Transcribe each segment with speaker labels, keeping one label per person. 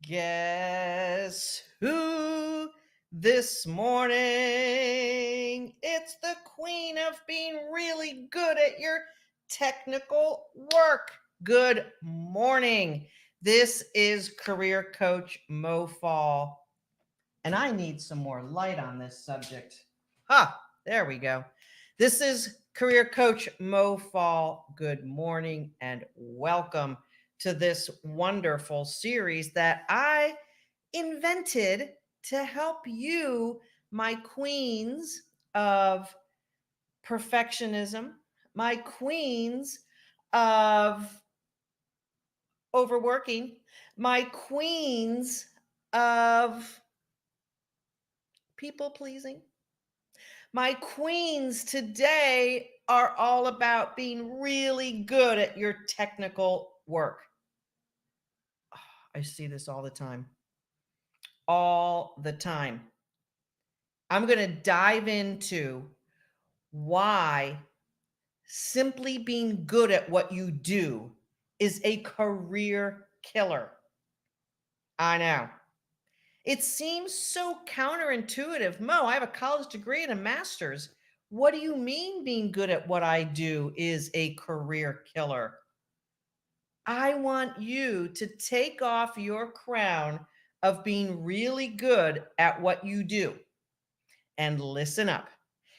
Speaker 1: Guess who this morning? It's the queen of being really good at your technical work. Good morning. This is career coach Mo Fall, and I need some more light on this subject. There we go. This is career coach Mo Fall. Good morning and welcome to this wonderful series that I invented to help you, my queens of perfectionism, my queens of overworking, my queens of people pleasing. My queens today are all about being really good at your technical work. I see this all the time. All the time. I'm going to dive into why simply being good at what you do is a career killer. I know. It seems so counterintuitive. Mo, I have a college degree and a master's. What do you mean being good at what I do is a career killer? I want you to take off your crown of being really good at what you do and listen up.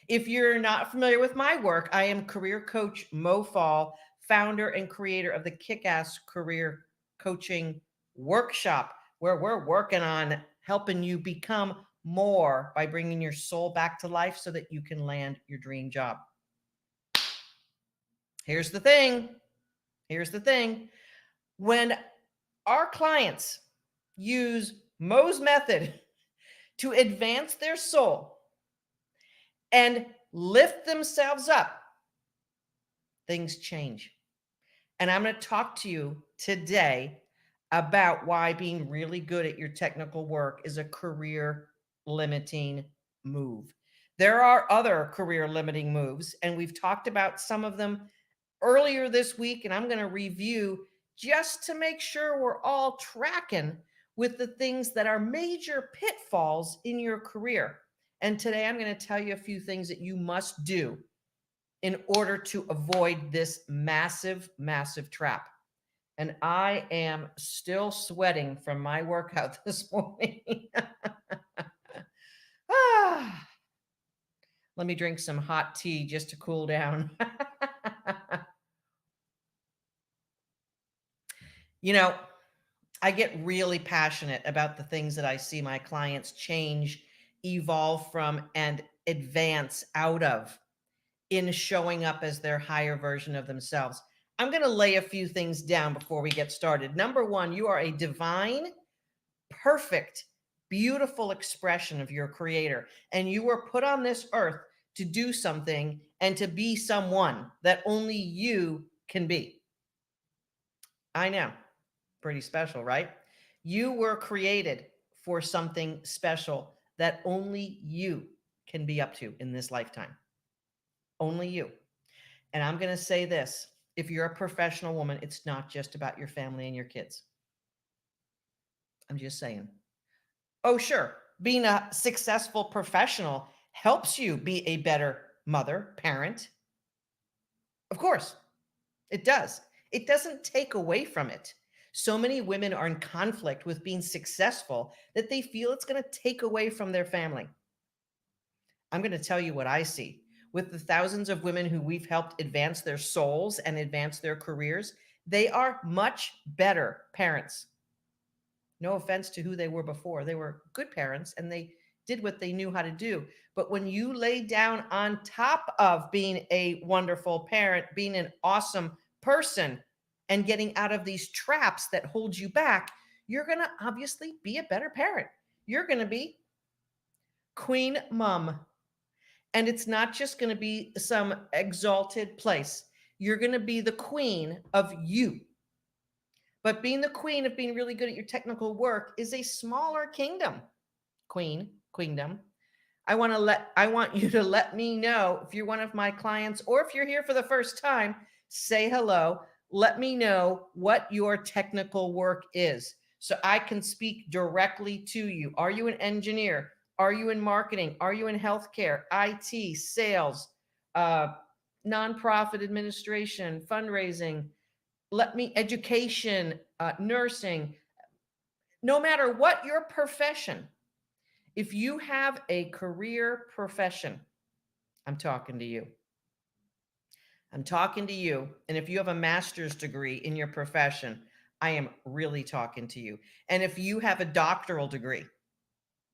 Speaker 1: If you're not familiar with my work, I am career coach Mo Fall, founder and creator of the Kick-Ass Career Coaching Workshop, where we're working on helping you become more by bringing your soul back to life so that you can land your dream job. Here's the thing. Here's the thing. When our clients use Mo's method to advance their soul and lift themselves up, things change. And I'm going to talk to you today about why being really good at your technical work is a career limiting move. There are other career limiting moves, and we've talked about some of them earlier this week, and I'm going to review just to make sure we're all tracking with the things that are major pitfalls in your career. And today I'm going to tell you a few things that you must do in order to avoid this massive, massive trap. And I am still sweating from my workout this morning. Let me drink some hot tea just to cool down. You know, I get really passionate about the things that I see my clients change, evolve from, and advance out of in showing up as their higher version of themselves. I'm going to lay a few things down before we get started. Number one, you are a divine, perfect, beautiful expression of your creator, and you were put on this earth to do something and to be someone that only you can be. I know. Pretty special, right? You were created for something special that only you can be up to in this lifetime. Only you. And I'm going to say this, if you're a professional woman, it's not just about your family and your kids. I'm just saying. Oh, sure. Being a successful professional helps you be a better mother, parent. Of course, it does. It doesn't take away from it. So many women are in conflict with being successful that they feel it's going to take away from their family. I'm going to tell you what I see. With the thousands of women who we've helped advance their souls and advance their careers, they are much better parents. No offense to who they were before. They were good parents and they did what they knew how to do. But when you lay down on top of being a wonderful parent, being an awesome person, and getting out of these traps that hold you back, you're going to obviously be a better parent. You're going to be queen mom. And it's not just going to be some exalted place. You're going to be the queen of you. But being the queen of being really good at your technical work is a smaller kingdom. Queendom. I want you to let me know if you're one of my clients or if you're here for the first time, say hello. Let me know what your technical work is So I can speak directly to you. Are you an engineer? Are you in marketing? Are you in healthcare, IT, sales, uh, nonprofit administration, fundraising? Let me education, nursing. No matter what your profession, if you have a career profession, I'm talking to you. I'm talking to you. And if you have a master's degree in your profession, I am really talking to you. And if you have a doctoral degree,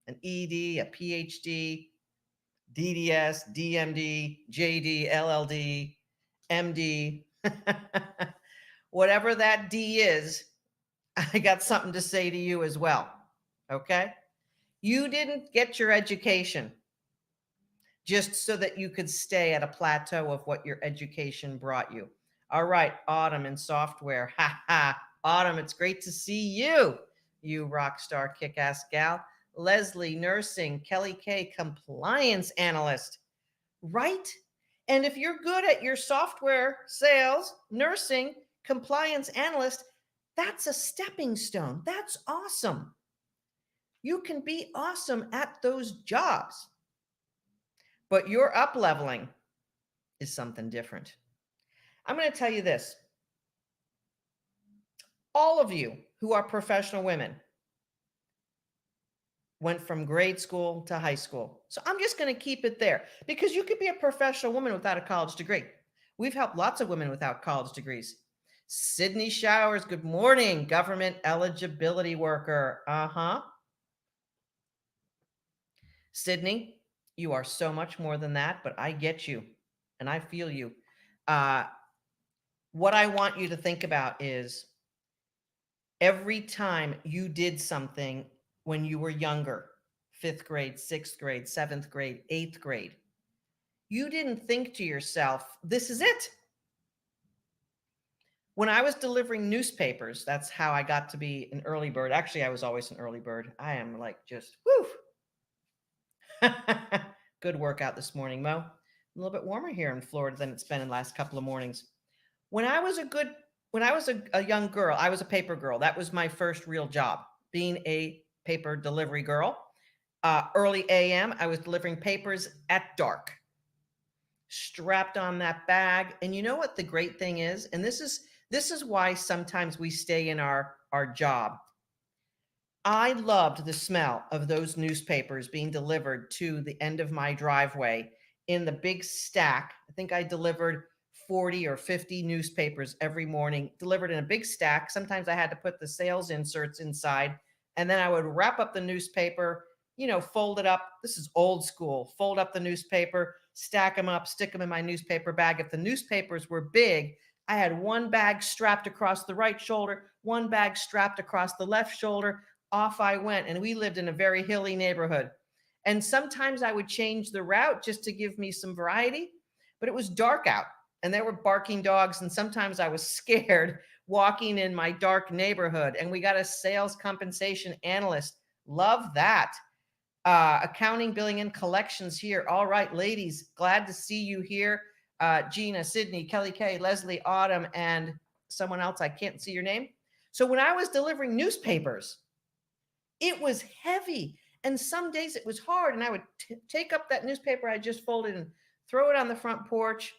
Speaker 1: an ED, a PhD, DDS, DMD, JD, LLD, MD, whatever that D is, I got something to say to you as well. Okay? You didn't get your education just so that you could stay at a plateau of what your education brought you. All right, Autumn in software. Ha ha. Autumn, it's great to see you, you rock star kick ass gal. Leslie, nursing. Kelly K, compliance analyst. Right? And if you're good at your software sales, nursing, compliance analyst, that's a stepping stone. That's awesome. You can be awesome at those jobs. But your up leveling is something different. I'm going to tell you this. All of you who are professional women went from grade school to high school. So I'm just going to keep it there because you could be a professional woman without a college degree. We've helped lots of women without college degrees. Sydney Showers, good morning. Government eligibility worker. Sydney, you are so much more than that, but I get you and I feel you. Uh, what I want you to think about is every time you did something when you were younger, fifth grade, sixth grade, seventh grade, eighth grade, you didn't think to yourself, this is it. When I was delivering newspapers, that's how I got to be an early bird. Actually, I was always an early bird. I am like just, woo. Good workout this morning, Mo. A little bit warmer here in Florida than it's been in the last couple of mornings. When I was a young girl, I was a paper girl. That was my first real job, being a paper delivery girl. Early AM, I was delivering papers at dark, strapped on that bag. And you know what the great thing is? And this is why sometimes we stay in our job. I loved the smell of those newspapers being delivered to the end of my driveway in the big stack. I think I delivered 40 or 50 newspapers every morning, delivered in a big stack. Sometimes I had to put the sales inserts inside, and then I would wrap up the newspaper, fold it up. This is old school. Fold up the newspaper, stack them up, stick them in my newspaper bag. If the newspapers were big, I had one bag strapped across the right shoulder, one bag strapped across the left shoulder. Off I went. And we lived in a very hilly neighborhood. And sometimes I would change the route just to give me some variety, but it was dark out and there were barking dogs. And sometimes I was scared walking in my dark neighborhood. And we got a sales compensation analyst. Love that. Accounting, billing, and collections here. All right, ladies, glad to see you here. Gina, Sydney, Kelly K, Leslie, Autumn, and someone else. I can't see your name. So when I was delivering newspapers, it was heavy. And some days it was hard. And I would take up that newspaper I just folded and throw it on the front porch.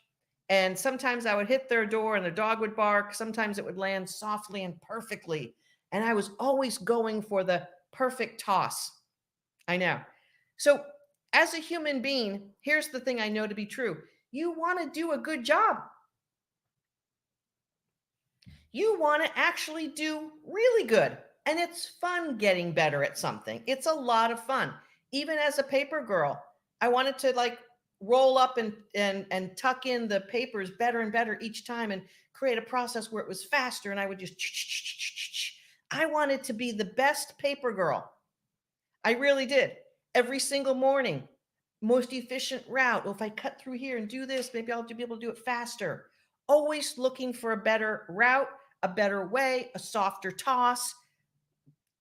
Speaker 1: And sometimes I would hit their door and the dog would bark. Sometimes it would land softly and perfectly. And I was always going for the perfect toss. I know. So, as a human being, here's the thing I know to be true. You want to do a good job. You want to actually do really good. And it's fun getting better at something. It's a lot of fun. Even as a paper girl, I wanted to like roll up and tuck in the papers better and better each time and create a process where it was faster and I would just I wanted to be the best paper girl. I really did. Every single morning, most efficient route. Well, if I cut through here and do this, maybe I'll be able to do it faster. Always looking for a better route, a better way, a softer toss,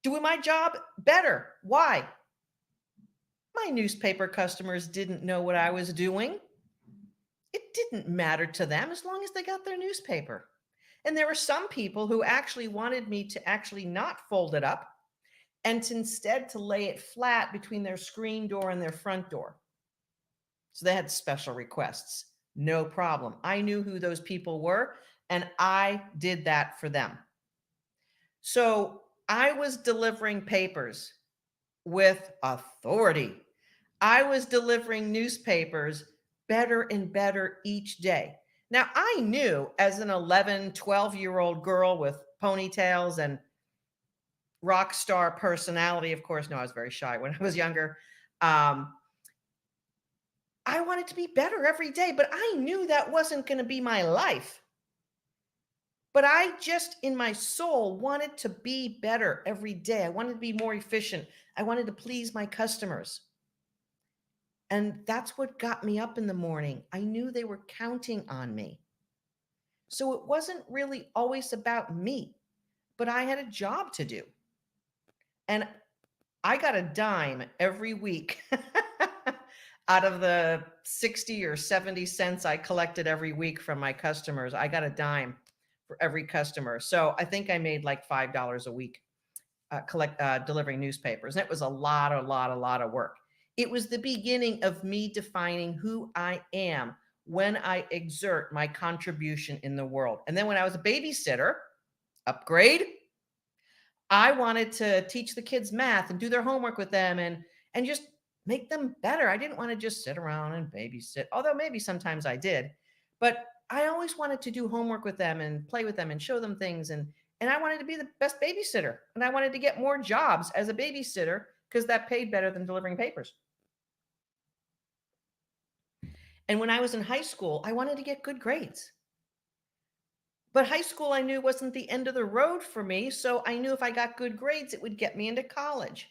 Speaker 1: doing my job better. Why? My newspaper customers didn't know what I was doing. It didn't matter to them as long as they got their newspaper. And there were some people who actually wanted me to actually not fold it up and to instead to lay it flat between their screen door and their front door. So they had special requests. No problem. I knew who those people were and I did that for them. So I was delivering papers with authority. I was delivering newspapers better and better each day. Now, I knew as an 11, 12-year-old girl with ponytails and rock star personality, of course, no, I was very shy when I was younger. Um, I wanted to be better every day, but I knew that wasn't going to be my life. But I just, in my soul, wanted to be better every day. I wanted to be more efficient. I wanted to please my customers. And that's what got me up in the morning. I knew they were counting on me. So it wasn't really always about me, but I had a job to do. And I got a dime every week out of the 60 or 70 cents I collected every week from my customers. I got a dime for every customer. So I think I made like $5 a week delivering newspapers. And it was a lot of work. It was the beginning of me defining who I am when I exert my contribution in the world. And then when I was a babysitter, upgrade, I wanted to teach the kids math and do their homework with them and just make them better. I didn't want to just sit around and babysit, although maybe sometimes I did. But I always wanted to do homework with them and play with them and show them things and I wanted to be the best babysitter and I wanted to get more jobs as a babysitter because that paid better than delivering papers. And when I was in high school, I wanted to get good grades. But high school I knew wasn't the end of the road for me, so I knew if I got good grades it would get me into college.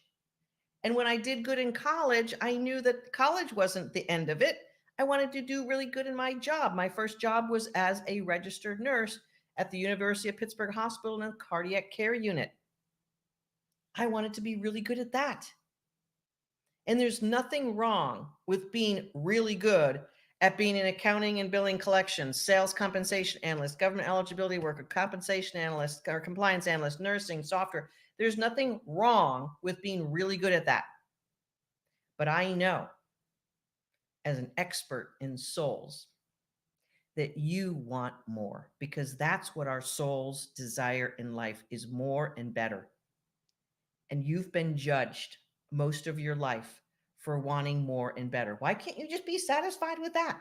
Speaker 1: And when I did good in college, I knew that college wasn't the end of it. I wanted to do really good in my job. My first job was as a registered nurse at the University of Pittsburgh Hospital in a cardiac care unit. I wanted to be really good at that. And there's nothing wrong with being really good at being an accounting and billing collections, sales compensation analyst, government eligibility worker, compensation analyst, or compliance analyst, nursing, software. There's nothing wrong with being really good at that. But I know as an expert in souls that you want more because that's what our souls desire in life is more and better. And you've been judged most of your life for wanting more and better. Why can't you just be satisfied with that?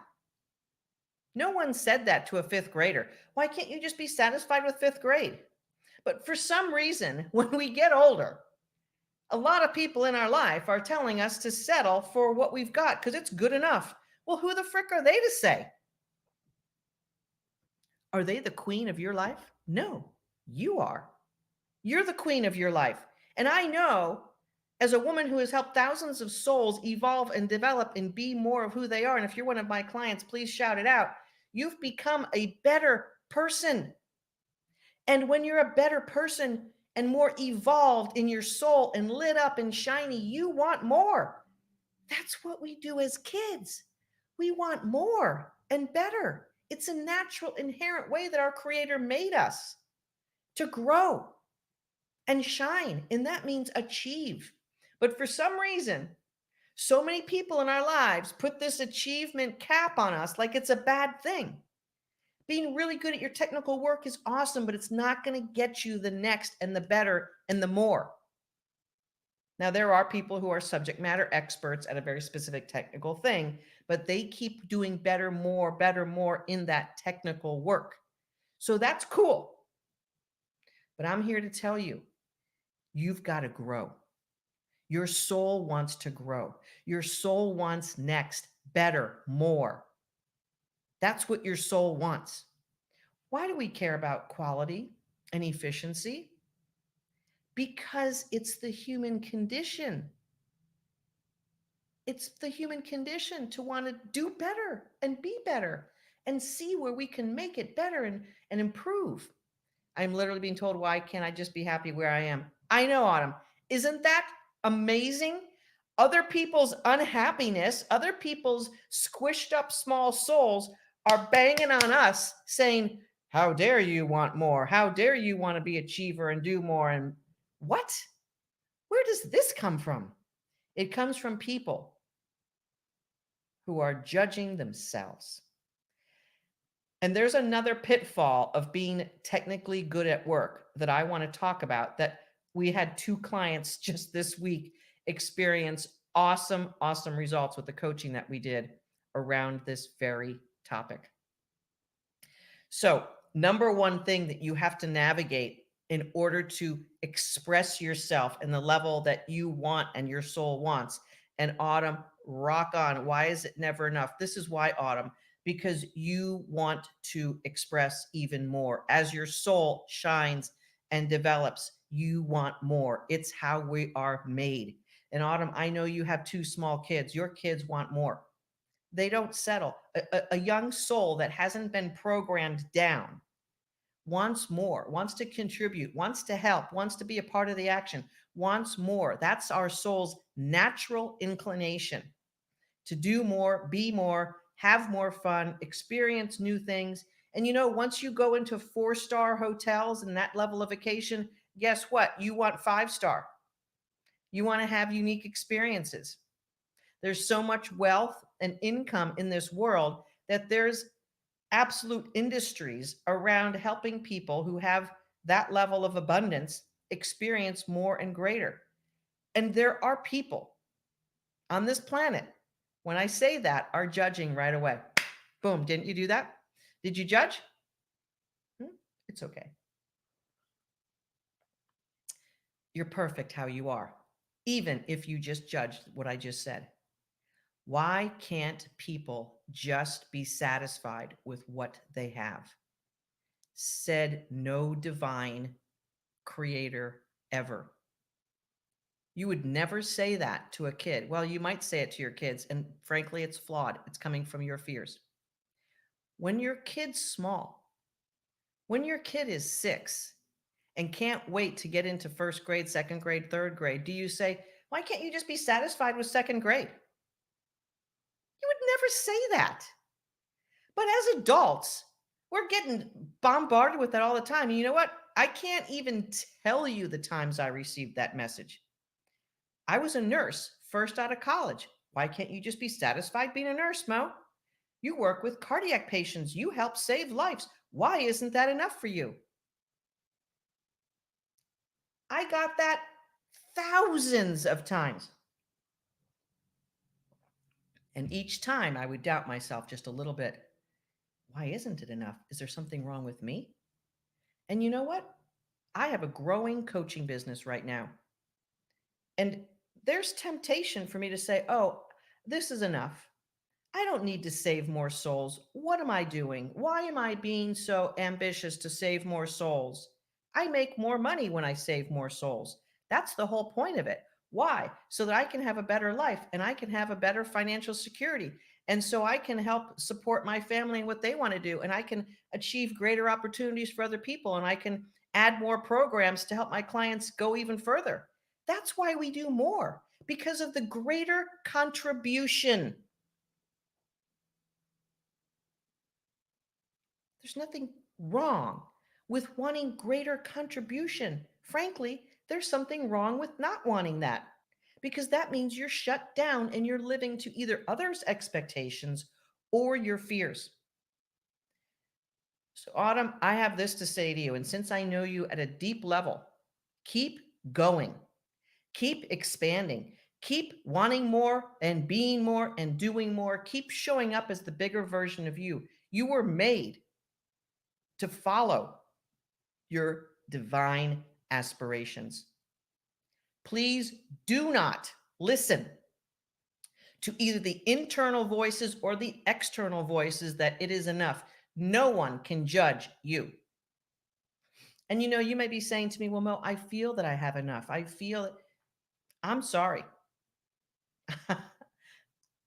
Speaker 1: No one said that to a fifth grader. Why can't you just be satisfied with fifth grade? But for some reason, when we get older, a lot of people in our life are telling us to settle for what we've got because it's good enough. Well, who the frick are they to say? Are they the queen of your life? No, you are. You're the queen of your life. And I know as a woman who has helped thousands of souls evolve and develop and be more of who they are, and if you're one of my clients, please shout it out. You've become a better person. And when you're a better person and more evolved in your soul and lit up and shiny, you want more. That's what we do as kids. We want more and better. It's a natural, inherent way that our Creator made us to grow and shine. And that means achieve. But for some reason, so many people in our lives put this achievement cap on us like it's a bad thing. Being really good at your technical work is awesome, but it's not going to get you the next and the better and the more. Now, there are people who are subject matter experts at a very specific technical thing, but they keep doing better, more in that technical work. So that's cool. But I'm here to tell you, you've got to grow. Your soul wants to grow. Your soul wants next, better, more. That's what your soul wants. Why do we care about quality and efficiency? Because it's the human condition. It's the human condition to want to do better and be better and see where we can make it better and improve. I'm literally being told, why can't I just be happy where I am? I know, Autumn. Isn't that amazing? Other people's unhappiness, other people's squished up small souls are banging on us saying, How dare you want more? How dare you want to be achiever and do more? And what? Where does this come from? It comes from people who are judging themselves. And there's another pitfall of being technically good at work that I want to talk about, that we had two clients just this week experience awesome, awesome results with the coaching that we did around this very topic. So, number one thing that you have to navigate in order to express yourself in the level that you want and your soul wants. And Autumn, rock on. Why is it never enough? This is why, Autumn, because you want to express even more. As your soul shines and develops, you want more. It's how we are made. And Autumn, I know you have two small kids. Your kids want more. They don't settle. A young soul that hasn't been programmed down wants more, wants to contribute, wants to help, wants to be a part of the action, wants more. That's our soul's natural inclination to do more, be more, have more fun, experience new things. And once you go into 4-star hotels and that level of vacation, guess what? You want 5-star. You want to have unique experiences. There's so much wealth and income in this world that there's absolute industries around helping people who have that level of abundance experience more and greater. And there are people on this planet, when I say that, are judging right away. Boom, didn't you do that? Did you judge? It's okay. You're perfect how you are, even if you just judged what I just said. Why can't people just be satisfied with what they have? Said no divine creator ever. You would never say that to a kid. Well, you might say it to your kids, and frankly, it's flawed. It's coming from your fears. When your kid's small, when your kid is 6 and can't wait to get into first grade, second grade, third grade, do you say, why can't you just be satisfied with second grade? You would never say that. But as adults, we're getting bombarded with that all the time. And you know what? I can't even tell you the times I received that message. I was a nurse first out of college. Why can't you just be satisfied being a nurse, Mo? You work with cardiac patients. You help save lives. Why isn't that enough for you? I got that thousands of times. And each time I would doubt myself just a little bit. Why isn't it enough? Is there something wrong with me? And you know what? I have a growing coaching business right now. And there's temptation for me to say, oh, this is enough. I don't need to save more souls. What am I doing? Why am I being so ambitious to save more souls? I make more money when I save more souls. That's the whole point of it. Why? So that I can have a better life and I can have a better financial security. And so I can help support my family and what they want to do. And I can achieve greater opportunities for other people. And I can add more programs to help my clients go even further. That's why we do more, because of the greater contribution. There's nothing wrong with wanting greater contribution. Frankly, there's something wrong with not wanting that, because that means you're shut down and you're living to either others' expectations or your fears. So, Autumn, I have this to say to you. And since I know you at a deep level, keep going, keep expanding, keep wanting more and being more and doing more. Keep showing up as the bigger version of you. You were made to follow your divine aspirations. Please do not listen to either the internal voices or the external voices that it is enough. No one can judge you. And you may be saying to me, well, Mo, I feel that I have enough. I feel it. I'm sorry.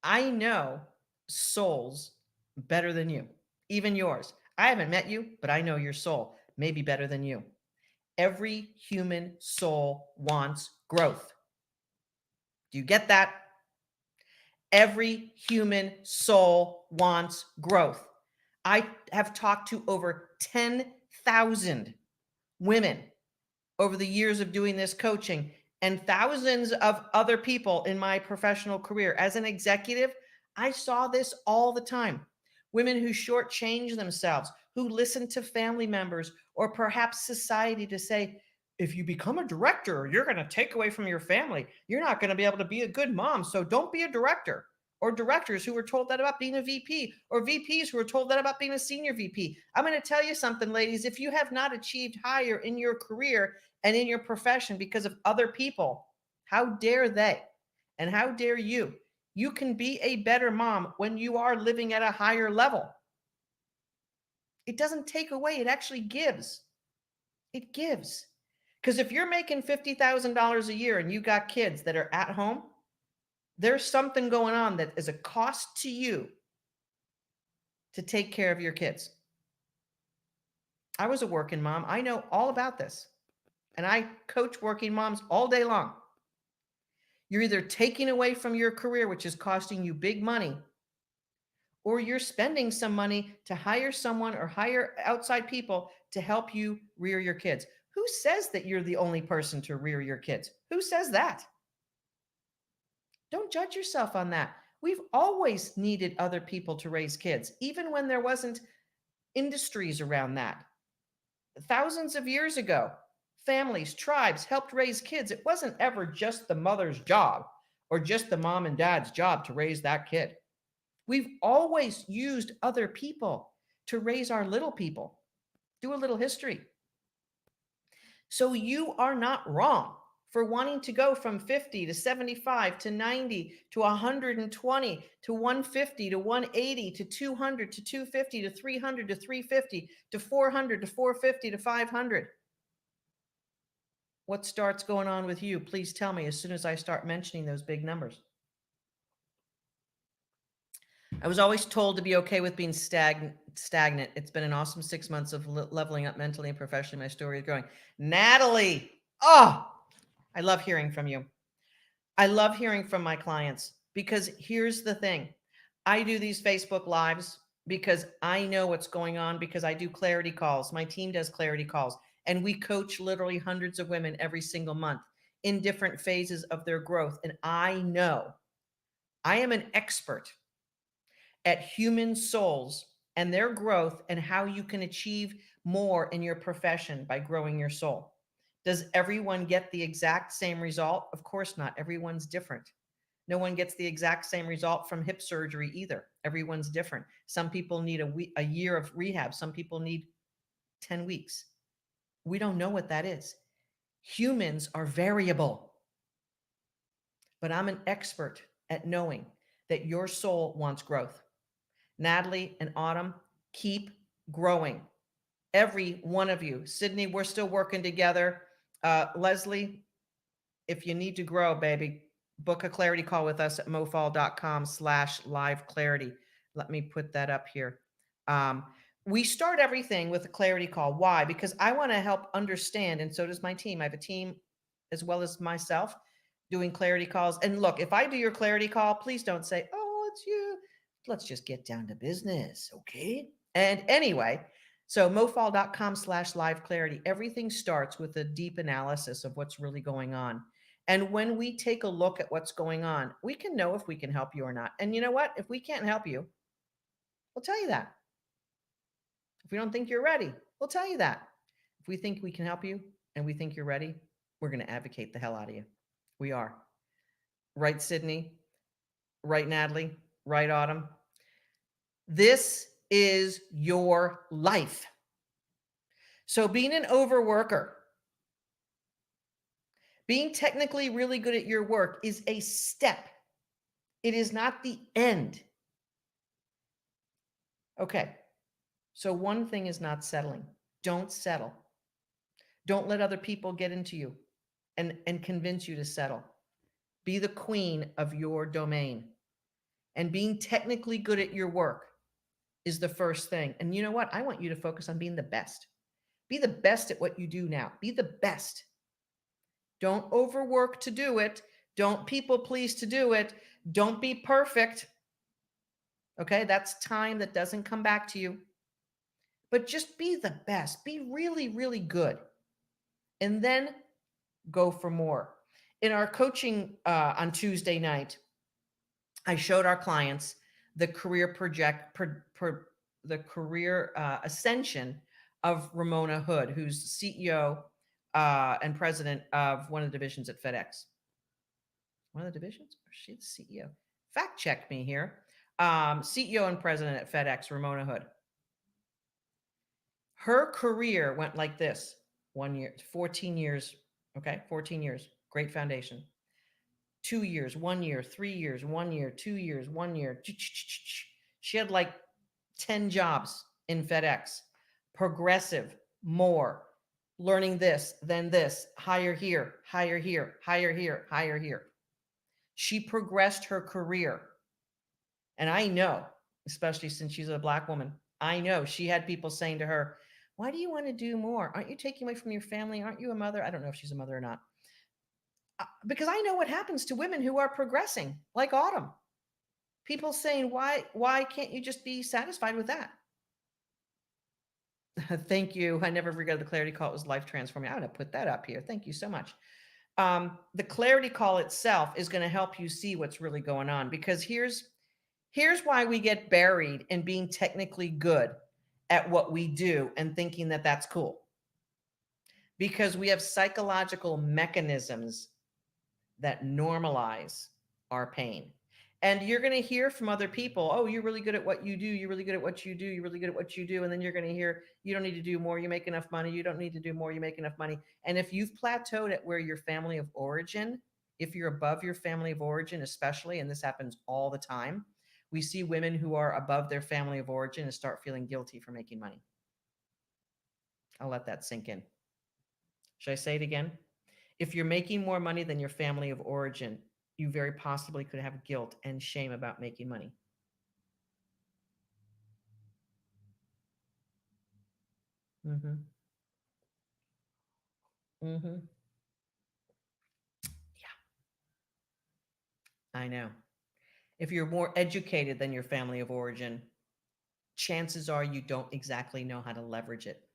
Speaker 1: I know souls better than you, even yours. I haven't met you, but I know your soul may be better than you. Every human soul wants growth. Do you get that? Every human soul wants growth. I have talked to over 10,000 women over the years of doing this coaching and thousands of other people in my professional career. As an executive, I saw this all the time. Women who shortchange themselves, who listen to family members or perhaps society to say, if you become a director, you're going to take away from your family. You're not going to be able to be a good mom. So don't be a director. Or directors who were told that about being a VP, or VPs who were told that about being a senior VP. I'm going to tell you something, ladies. If you have not achieved higher in your career and in your profession because of other people, how dare they? And how dare you? You can be a better mom when you are living at a higher level. It doesn't take away, it actually gives. It gives. Because if you're making $50,000 a year and you got kids that are at home, there's something going on that is a cost to you to take care of your kids. I was a working mom. I know all about this. And I coach working moms all day long. You're either taking away from your career, which is costing you big money, or you're spending some money to hire someone or hire outside people to help you rear your kids. Who says that you're the only person to rear your kids? Who says that? Don't judge yourself on that. We've always needed other people to raise kids, even when there wasn't industries around that. Thousands of years ago, families, tribes helped raise kids. It wasn't ever just the mother's job or just the mom and dad's job to raise that kid. We've always used other people to raise our little people. Do a little history. So you are not wrong for wanting to go from 50 to 75 to 90 to 120 to 150 to 180 to 200 to 250 to 300 to 350 to 400 to 450 to 500. What starts going on with you? Please tell me as soon as I start mentioning those big numbers. I was always told to be okay with being stagnant. It's been an awesome 6 months of leveling up mentally and professionally. My story is growing. Natalie, oh, I love hearing from you. I love hearing from my clients because here's the thing. I do these Facebook Lives because I know what's going on because I do clarity calls. My team does clarity calls, and we coach literally hundreds of women every single month in different phases of their growth. And I know I am an expert at human souls and their growth and how you can achieve more in your profession by growing your soul. Does everyone get the exact same result? Of course not. Everyone's different. No one gets the exact same result from hip surgery either. Everyone's different. Some people need a year of rehab. Some people need 10 weeks. We don't know what that is. Humans are variable. But I'm an expert at knowing that your soul wants growth. Natalie and Autumn, keep growing. Every one of you. Sydney, we're still working together. Leslie, if you need to grow, baby, book a clarity call with us at mofall.com/live clarity. Let me put that up here. We start everything with a clarity call. Why? Because I want to help understand, and so does my team. I have a team as well as myself doing clarity calls. And look, if I do your clarity call, please don't say, oh, it's you. Let's just get down to business. Okay. And anyway, so mofall.com/live clarity. Everything starts with a deep analysis of what's really going on. And when we take a look at what's going on, we can know if we can help you or not. And you know what? If we can't help you, we'll tell you that. If we don't think you're ready, we'll tell you that. If we think we can help you and we think you're ready, we're going to advocate the hell out of you. We are. Right, Sydney? Right, Natalie? Right, Autumn? This is your life. So being an overworker, being technically really good at your work is a step. It is not the end. Okay. So one thing is not settling. Don't settle. Don't let other people get into you and convince you to settle. Be the queen of your domain. And being technically good at your work is the first thing. And you know what? I want you to focus on being the best. Be the best at what you do now. Be the best. Don't overwork to do it. Don't people please to do it. Don't be perfect. Okay, that's time that doesn't come back to you. but just be the best. Be really, really good. And then go for more. In our coaching on Tuesday night, I showed our clients the career the career ascension of Ramona Hood, who's CEO and president of one of the divisions at FedEx. One of the divisions? Or is she the CEO? Fact check me here. CEO and president at FedEx, Ramona Hood. Her career went like this: 1 year, 14 years. Okay, 14 years. Great foundation. 2 years, 1 year, 3 years, 1 year, 2 years, 1 year. She had like 10 jobs in FedEx. Progressive, more, learning this, then this, higher here, higher here, higher here, higher here. She progressed her career. And I know, especially since she's a Black woman, I know she had people saying to her, "Why do you want to do more? Aren't you taking away from your family? Aren't you a mother?" I don't know if she's a mother or not. Because I know what happens to women who are progressing, like Autumn. People saying, why can't you just be satisfied with that? Thank you. I never forgot the clarity call. It was life transforming. I'm going to put that up here. Thank you so much. The clarity call itself is going to help you see what's really going on, because here's why we get buried in being technically good at what we do and thinking that that's cool, because we have psychological mechanisms that normalize our pain. And you're going to hear from other people, "Oh, you're really good at what you do. You're really good at what you do. You're really good at what you do." And then you're going to hear, "You don't need to do more. You make enough money. You don't need to do more. You make enough money." And if you've plateaued at where your family of origin, if you're above your family of origin, especially, and this happens all the time, we see women who are above their family of origin and start feeling guilty for making money. I'll let that sink in. Should I say it again? If you're making more money than your family of origin, you very possibly could have guilt and shame about making money. Mm-hmm. Mm-hmm. Yeah, I know. If you're more educated than your family of origin, chances are you don't exactly know how to leverage it.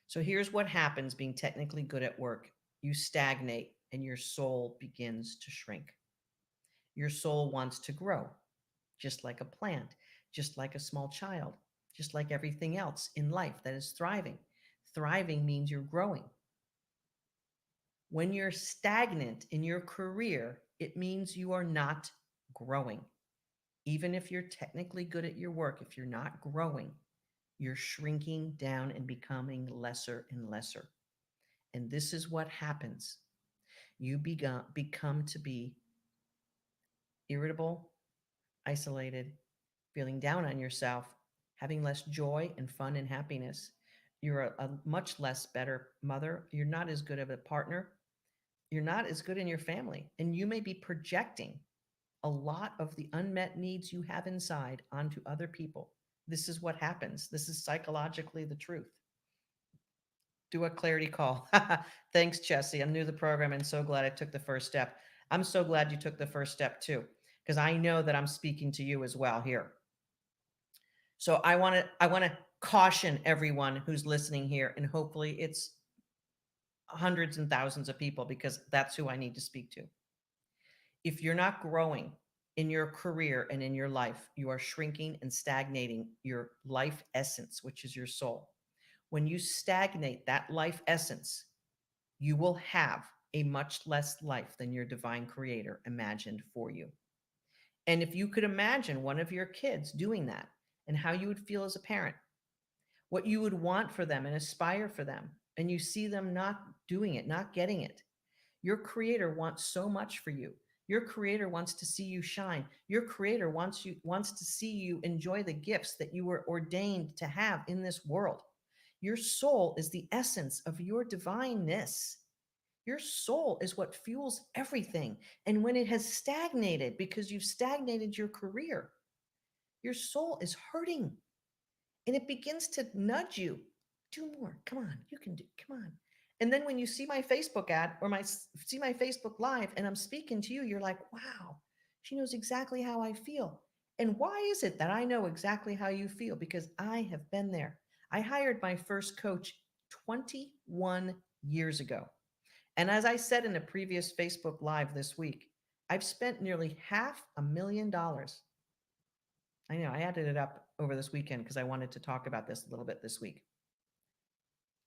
Speaker 1: So here's what happens being technically good at work: you stagnate and your soul begins to shrink. Your soul wants to grow, just like a plant, just like a small child, just like everything else in life that is thriving. Thriving means you're growing. When you're stagnant in your career, it means you are not growing. Even if you're technically good at your work, if you're not growing, you're shrinking down and becoming lesser and lesser. And this is what happens. You become to be irritable, isolated, feeling down on yourself, having less joy and fun and happiness. You're a much less better mother. You're not as good of a partner. You're not as good in your family. And you may be projecting a lot of the unmet needs you have inside onto other people. This is what happens. This is psychologically the truth. Do a clarity call. Thanks, Chessie. I'm new to the program and so glad I took the first step. I'm so glad you took the first step too, because I know that I'm speaking to you as well here. So I want to caution everyone who's listening here, and hopefully it's hundreds and thousands of people, because that's who I need to speak to. If you're not growing in your career and in your life, you are shrinking and stagnating your life essence, which is your soul. When you stagnate that life essence, you will have a much less life than your divine creator imagined for you. And if you could imagine one of your kids doing that and how you would feel as a parent, what you would want for them and aspire for them, and you see them not doing it, not getting it, your creator wants so much for you. Your creator wants to see you shine. Your creator wants to see you enjoy the gifts that you were ordained to have in this world. Your soul is the essence of your divineness. Your soul is what fuels everything. And when it has stagnated because you've stagnated your career, your soul is hurting and it begins to nudge you. Do more. Come on. You can do. Come on. And then when you see my Facebook ad or see my Facebook live and I'm speaking to you, you're like, wow, she knows exactly how I feel. And why is it that I know exactly how you feel? Because I have been there. I hired my first coach 21 years ago. And as I said in a previous Facebook Live this week, I've spent nearly $500,000. I know I added it up over this weekend because I wanted to talk about this a little bit this week.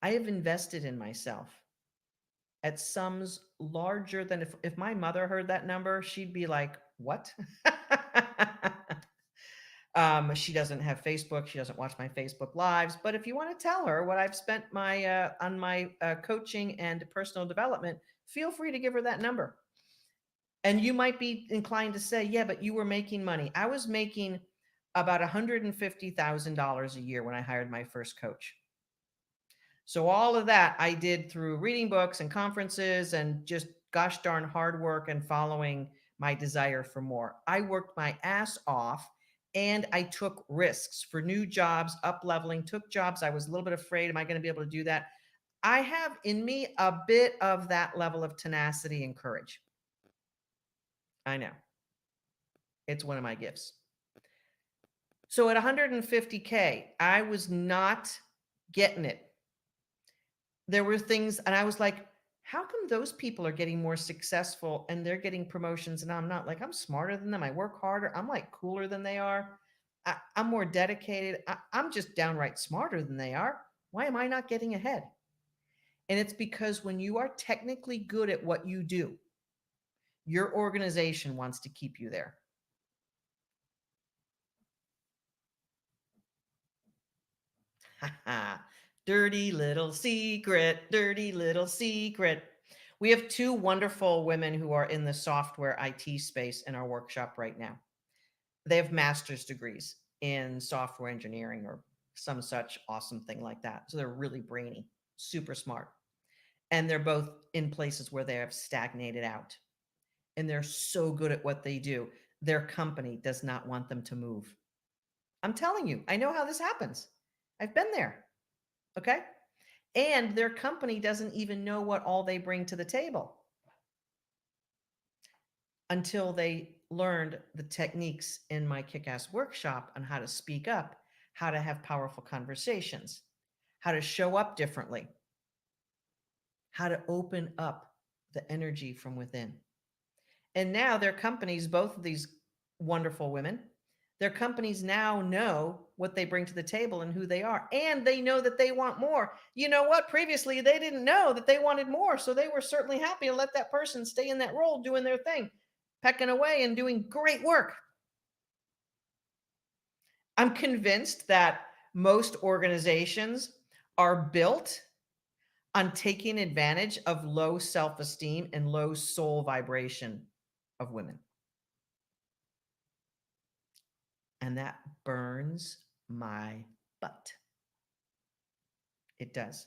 Speaker 1: I have invested in myself at sums larger than if my mother heard that number, she'd be like, what? She doesn't have Facebook. She doesn't watch my Facebook lives. But if you want to tell her what I've spent my on my coaching and personal development, feel free to give her that number. And you might be inclined to say, yeah, but you were making money. I was making about $150,000 a year when I hired my first coach. So all of that I did through reading books and conferences and just gosh darn hard work and following my desire for more. I worked my ass off and I took risks for new jobs, up leveling, took jobs I was a little bit afraid, am I going to be able to do that? I have in me a bit of that level of tenacity and courage. I know. It's one of my gifts. So at 150K, I was not getting it. There were things, and I was like, how come those people are getting more successful and they're getting promotions and I'm not? Like, I'm smarter than them. I work harder. I'm like cooler than they are. I'm more dedicated. I'm just downright smarter than they are. Why am I not getting ahead? And it's because when you are technically good at what you do, your organization wants to keep you there. Dirty little secret, dirty little secret. We have two wonderful women who are in the software IT space in our workshop right now. They have master's degrees in software engineering or some such awesome thing like that. So they're really brainy, super smart. And they're both in places where they have stagnated out. And they're so good at what they do. Their company does not want them to move. I'm telling you, I know how this happens. I've been there. Okay. And their company doesn't even know what all they bring to the table until they learned the techniques in my kick-ass workshop on how to speak up, how to have powerful conversations, how to show up differently, how to open up the energy from within. And now their companies, both of these wonderful women, their companies now know what they bring to the table and who they are. And they know that they want more. You know what? Previously, they didn't know that they wanted more. So they were certainly happy to let that person stay in that role doing their thing, pecking away and doing great work. I'm convinced that most organizations are built on taking advantage of low self esteem and low soul vibration of women. And that burns my butt. It does.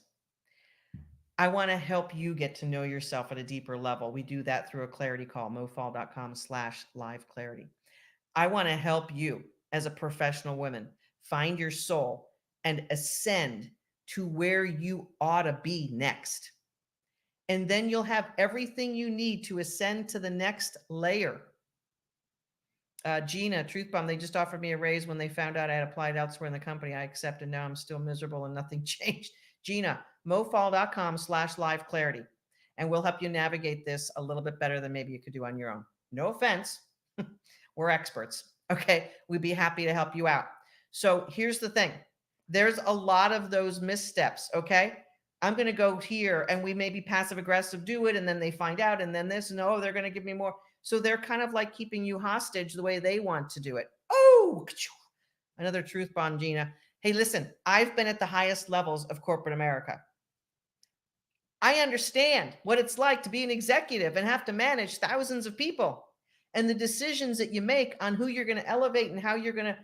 Speaker 1: I want to help you get to know yourself at a deeper level. We do that through a clarity call, mofall.com/live clarity. I want to help you as a professional woman find your soul and ascend to where you ought to be next. And then you'll have everything you need to ascend to the next layer. Gina, Truth Bomb, they just offered me a raise when they found out I had applied elsewhere in the company. I accepted. Now I'm still miserable and nothing changed. Gina, mofall.com/live clarity. And we'll help you navigate this a little bit better than maybe you could do on your own. No offense. We're experts. Okay. We'd be happy to help you out. So here's the thing. There's a lot of those missteps. Okay. I'm going to go here and we maybe passive aggressive do it. And then they find out and then this, no, they're going to give me more. So they're kind of like keeping you hostage the way they want to do it. Oh, another truth bomb, Gina. Hey, listen, I've been at the highest levels of corporate America. I understand what it's like to be an executive and have to manage thousands of people and the decisions that you make on who you're going to elevate and how you're going to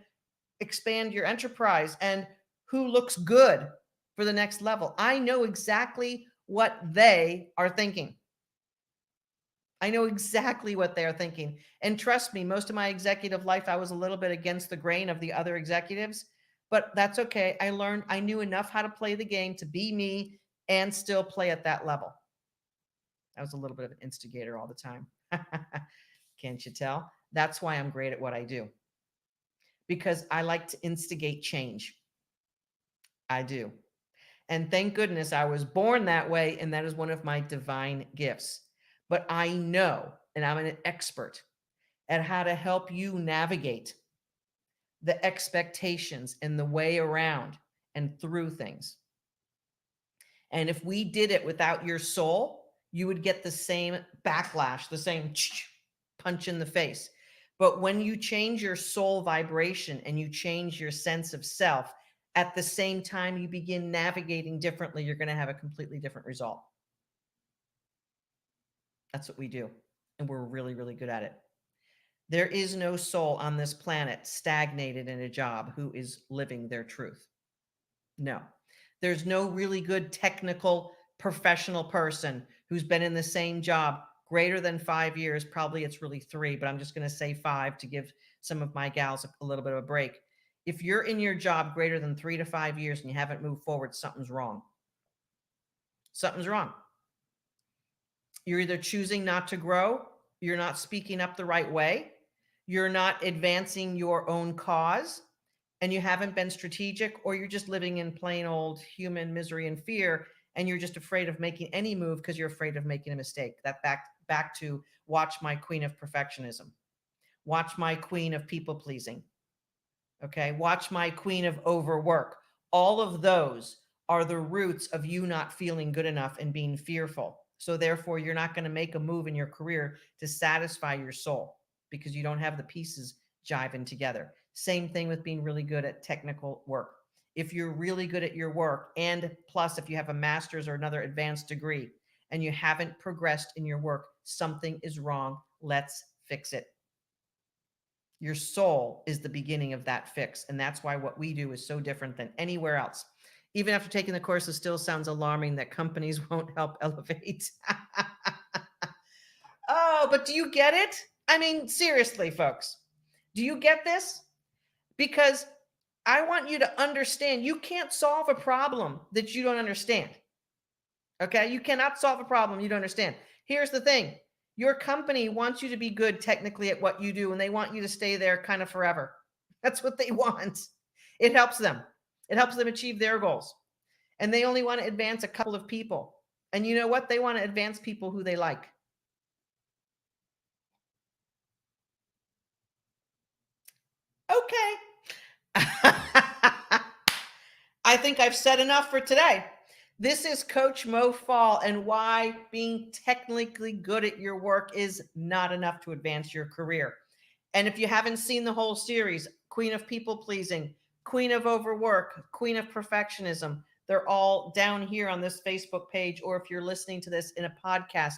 Speaker 1: expand your enterprise and who looks good for the next level. I know exactly what they are thinking. I know exactly what they're thinking. And trust me, most of my executive life, I was a little bit against the grain of the other executives, but that's okay. I knew enough how to play the game to be me and still play at that level. I was a little bit of an instigator all the time. Can't you tell? That's why I'm great at what I do. because I like to instigate change. I do. And thank goodness I was born that way, and that is one of my divine gifts. But I know, and I'm an expert at how to help you navigate the expectations and the way around and through things. And if we did it without your soul, you would get the same backlash, the same punch in the face. But when you change your soul vibration and you change your sense of self, at the same time you begin navigating differently, you're going to have a completely different result. That's what we do. And we're really, really good at it. There is no soul on this planet stagnated in a job who is living their truth. No. There's no really good technical professional person who's been in the same job greater than 5 years. Probably it's really 3, but I'm just going to say 5 to give some of my gals a little bit of a break. If you're in your job greater than 3 to 5 years and you haven't moved forward, something's wrong. Something's wrong. You're either choosing not to grow, you're not speaking up the right way, you're not advancing your own cause, and you haven't been strategic, or you're just living in plain old human misery and fear, and you're just afraid of making any move because you're afraid of making a mistake. That back to watch my queen of perfectionism. Watch my queen of people pleasing. Okay? Watch my queen of overwork. All of those are the roots of you not feeling good enough and being fearful. So therefore, you're not going to make a move in your career to satisfy your soul because you don't have the pieces jiving together. Same thing with being really good at technical work. If you're really good at your work, and plus if you have a master's or another advanced degree and you haven't progressed in your work, something is wrong. Let's fix it. Your soul is the beginning of that fix. And that's why what we do is so different than anywhere else. Even after taking the course, it still sounds alarming that companies won't help elevate. Oh, but do you get it? I mean, seriously, folks, do you get this? Because I want you to understand you can't solve a problem that you don't understand. Okay? You cannot solve a problem you don't understand. Here's the thing. Your company wants you to be good technically at what you do, and they want you to stay there kind of forever. That's what they want. It helps them. It helps them achieve their goals. And they only want to advance a couple of people. And you know what? They want to advance people who they like. Okay. I think I've said enough for today. This is Coach Mo Fall, and why being technically good at your work is not enough to advance your career. And if you haven't seen the whole series, Queen of People Pleasing, Queen of Overwork, Queen of Perfectionism, they're all down here on this Facebook page. Or if you're listening to this in a podcast,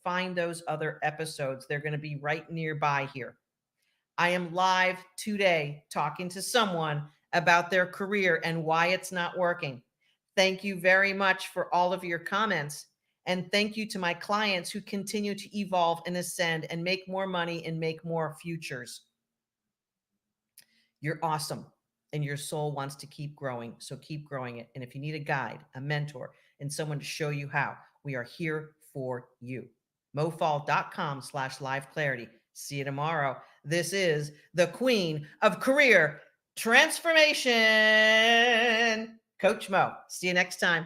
Speaker 1: find those other episodes. They're going to be right nearby here. I am live today talking to someone about their career and why it's not working. Thank you very much for all of your comments. And thank you to my clients who continue to evolve and ascend and make more money and make more futures. You're awesome. And your soul wants to keep growing. So keep growing it. And if you need a guide, a mentor, and someone to show you how, we are here for you. mofall.com/live clarity. See you tomorrow. This is the Queen of Career Transformation, Coach Mo. See you next time.